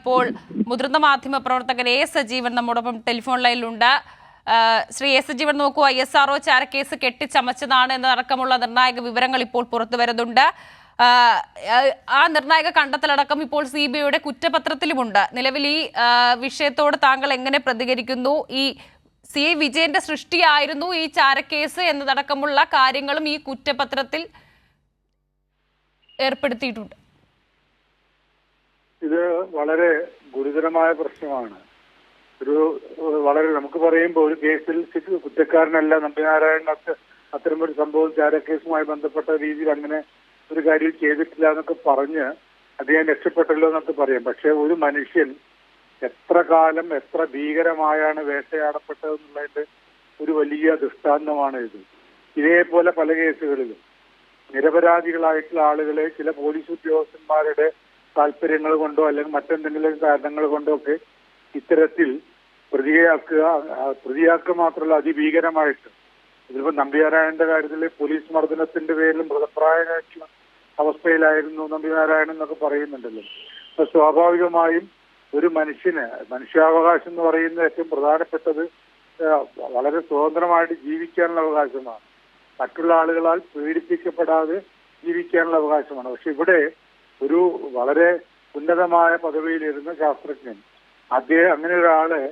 ഇപ്പോൾ മുതിർന്ന മാധ്യമ പ്രവർത്തകൻ എ സജീവൻ നമ്മോടൊപ്പം ടെലിഫോൺ ലൈനിലുണ്ട്. ശ്രീ എ സജീവൻ, നോക്കൂ, ISRO ചാരക്കേസ് കെട്ടിച്ചമച്ചതാണ് എന്നതടക്കമുള്ള നിർണായക വിവരങ്ങൾ ഇപ്പോൾ പുറത്തു വരുന്നുണ്ട്. ആ നിർണായക കണ്ടെത്തലടക്കം ഇപ്പോൾ CBIയുടെ കുറ്റപത്രത്തിലുമുണ്ട്. നിലവിൽ ഈ വിഷയത്തോട് താങ്കൾ എങ്ങനെ പ്രതികരിക്കുന്നു? ഈ CI വിജയന്റെ സൃഷ്ടിയായിരുന്നു ഈ ചാരക്കേസ് എന്നതടക്കമുള്ള കാര്യങ്ങളും ഈ കുറ്റപത്രത്തിൽ ഏർപ്പെടുത്തിയിട്ടുണ്ട്. ഇത് വളരെ ഗുരുതരമായ പ്രശ്നമാണ്. വളരെ നമുക്ക് പറയുമ്പോൾ ഒരു കേസിൽ കുറ്റക്കാരനല്ല നമ്പിനാരായണനൊക്കെ അത്തരമൊരു സംഭവം ചാരക്കേസുമായി ബന്ധപ്പെട്ട രീതിയിൽ അങ്ങനെ ഒരു കാര്യം ചെയ്തിട്ടില്ല എന്നൊക്കെ പറഞ്ഞ് അദ്ദേഹം രക്ഷപ്പെട്ടല്ലോ എന്നൊക്കെ പറയാം. പക്ഷെ ഒരു മനുഷ്യൻ എത്ര കാലം എത്ര ഭീകരമായാണ് വേട്ടയാടപ്പെട്ടതെന്നുള്ളതിന്റെ ഒരു വലിയ ദൃഷ്ടാന്തമാണ് ഇത്. ഇതേപോലെ പല കേസുകളിലും നിരപരാധികളായിട്ടുള്ള ആളുകളെ ചില പോലീസ് ഉദ്യോഗസ്ഥന്മാരുടെ താല്പര്യങ്ങൾ കൊണ്ടോ അല്ലെങ്കിൽ മറ്റെന്തെങ്കിലും കാരണങ്ങൾ കൊണ്ടോ ഒക്കെ ഇത്തരത്തിൽ പ്രതിയാക്കുക മാത്രമല്ല അതിഭീകരമായിട്ട്. ഇതിപ്പോ നമ്പിനാരായണന്റെ കാര്യത്തിൽ പോലീസ് മർദ്ദനത്തിന്റെ പേരിൽ മൃതപ്രായമായിട്ടുള്ള അവസ്ഥയിലായിരുന്നു നമ്പിനാരായണൻ എന്നൊക്കെ പറയുന്നുണ്ടല്ലോ. അപ്പൊ സ്വാഭാവികമായും ഒരു മനുഷ്യാവകാശം എന്ന് പറയുന്നത് ഏറ്റവും പ്രധാനപ്പെട്ടത് വളരെ സ്വതന്ത്രമായിട്ട് ജീവിക്കാനുള്ള അവകാശമാണ്. മറ്റുള്ള ആളുകളാൽ പീഡിപ്പിക്കപ്പെടാതെ ജീവിക്കാനുള്ള അവകാശമാണ്. പക്ഷെ ഇവിടെ ഒരു വളരെ ഉന്നതമായ പദവിയിലിരുന്ന ശാസ്ത്രജ്ഞൻ അങ്ങനെ ഒരാളെ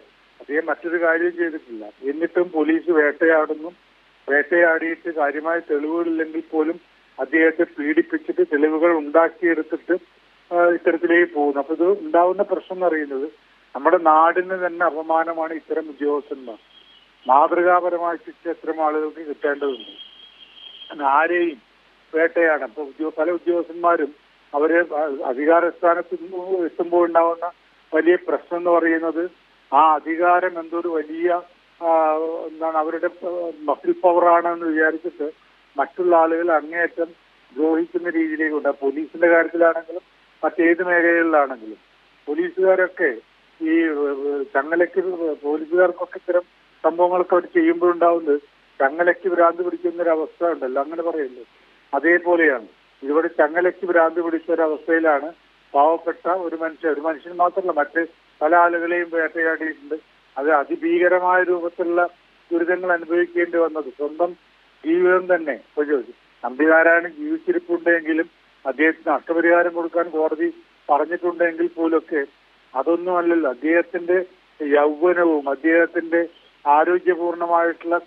അദ്ദേഹം മറ്റൊരു കാര്യം ചെയ്തിട്ടില്ല. എന്നിട്ടും പോലീസ് വേട്ടയാടിയിട്ട് കാര്യമായ തെളിവുകളില്ലെങ്കിൽ പോലും അദ്ദേഹത്തെ പീഡിപ്പിച്ചിട്ട് തെളിവുകൾ ഉണ്ടാക്കിയെടുത്തിട്ട് ഇത്തരത്തിലേക്ക് പോകുന്നു. അപ്പൊ ഇത് ഉണ്ടാവുന്ന പ്രശ്നം എന്ന് പറയുന്നത് നമ്മുടെ നാടിന് തന്നെ അപമാനമാണ്. ഇത്തരം ഉദ്യോഗസ്ഥന്മാർ മാതൃകാപരമായ ശിക്ഷ ഇത്തരം ആളുകൾക്ക് കിട്ടേണ്ടതുണ്ട്. ആരെയും വേട്ടയാണ്. ഇപ്പൊ പല ഉദ്യോഗസ്ഥന്മാരും അവര് അധികാരസ്ഥാനത്ത് എത്തുമ്പോൾ ഉണ്ടാവുന്ന വലിയ പ്രശ്നം എന്ന് പറയുന്നത് ആ അധികാരം എന്തൊരു വലിയ അവരുടെ മസിൽ പവറാണെന്ന് വിചാരിച്ചിട്ട് മറ്റുള്ള ആളുകൾ അങ്ങേയറ്റം ദ്രോഹിക്കുന്ന രീതിയിലേക്കുണ്ട്. പോലീസിന്റെ കാര്യത്തിലാണെങ്കിലും മറ്റേത് മേഖലകളിലാണെങ്കിലും പോലീസുകാരൊക്കെ ഈ പോലീസുകാർക്കൊക്കെ ഇത്തരം സംഭവങ്ങളൊക്കെ അവർ ചെയ്യുമ്പോഴുണ്ടാവുന്നത് ചങ്ങലയ്ക്ക് ഭ്രാന്ത് പിടിക്കുന്ന ഒരു അവസ്ഥ ഉണ്ടല്ലോ, അങ്ങനെ പറയല്ലോ. അതേപോലെയാണ് ഇവിടെ ചങ്ങലയ്ക്ക് ഭ്രാന്ത് പിടിച്ച ഒരവസ്ഥയിലാണ് പാവപ്പെട്ട ഒരു മനുഷ്യൻ മാത്രമല്ല മറ്റ് പല ആളുകളെയും വേട്ടയാടിയിട്ടുണ്ട്. അത് അതിഭീകരമായ രൂപത്തിലുള്ള ദുരിതങ്ങൾ അനുഭവിക്കേണ്ടി വന്നത് സ്വന്തം ജീവിതം തന്നെ. നമ്പിനാരായണൻ ജീവിച്ചിരിപ്പുണ്ടെങ്കിലും അദ്ദേഹത്തിന് നഷ്ടപരിഹാരം കൊടുക്കാൻ കോടതി പറഞ്ഞിട്ടുണ്ടെങ്കിൽ പോലൊക്കെ അതൊന്നുമല്ലല്ലോ. അദ്ദേഹത്തിന്റെ യൗവനവും അദ്ദേഹത്തിന്റെ ആരോഗ്യപൂർണമായിട്ടുള്ള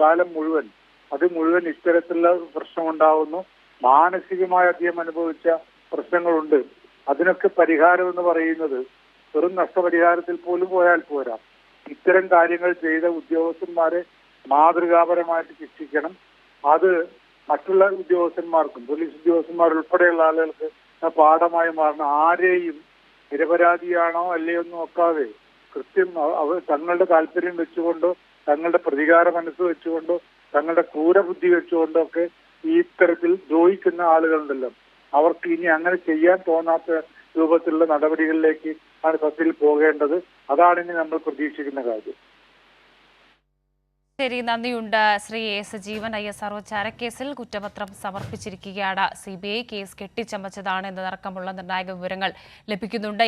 കാലം മുഴുവൻ ഇത്തരത്തിലുള്ള പ്രശ്നമുണ്ടാവുന്നു. മാനസികമായി അദ്ദേഹം അനുഭവിച്ച പ്രശ്നങ്ങളുണ്ട്. അതിനൊക്കെ പരിഹാരം എന്ന് പറയുന്നത് വെറും നഷ്ടപരിഹാരത്തിൽ പോലും പോയാൽ പോരാ. ഇത്തരം കാര്യങ്ങൾ ചെയ്ത ഉദ്യോഗസ്ഥന്മാരെ മാതൃകാപരമായിട്ട് ശിക്ഷിക്കണം. അത് മറ്റുള്ള ഉദ്യോഗസ്ഥന്മാർക്കും പോലീസ് ഉദ്യോഗസ്ഥന്മാർ ഉൾപ്പെടെയുള്ള ആളുകൾക്ക് പാഠമായി മാറണം. ആരെയും നിരപരാധിയാണോ അല്ലയോ എന്ന് നോക്കാതെ കൃത്യം തങ്ങളുടെ താല്പര്യം വെച്ചുകൊണ്ടോ തങ്ങളുടെ പ്രതികാര മനസ്സ് വെച്ചുകൊണ്ടോ തങ്ങളുടെ ക്രൂരബുദ്ധി വെച്ചുകൊണ്ടോ ഒക്കെ ഈ ഇത്തരത്തിൽ ദ്രോഹിക്കുന്ന ആളുകളുണ്ടല്ലോ, അവർക്ക് ഇനി അങ്ങനെ ചെയ്യാൻ തോന്നാത്ത രൂപത്തിലുള്ള നടപടികളിലേക്ക് ആണ് സത്യത്തിൽ പോകേണ്ടത്. അതാണ് ഇനി നമ്മൾ പ്രതീക്ഷിക്കുന്ന കാര്യം. ശരി, നന്ദിയുണ്ട് ശ്രീ എ സജീവൻ. ISRO ചാരക്കേസിൽ കുറ്റപത്രം സമർപ്പിച്ചിരിക്കുകയാണ്. CBI കേസ് കെട്ടിച്ചമച്ചതാണ് എന്നതടക്കമുള്ള നിർണായക വിവരങ്ങൾ ലഭിക്കുന്നുണ്ട്.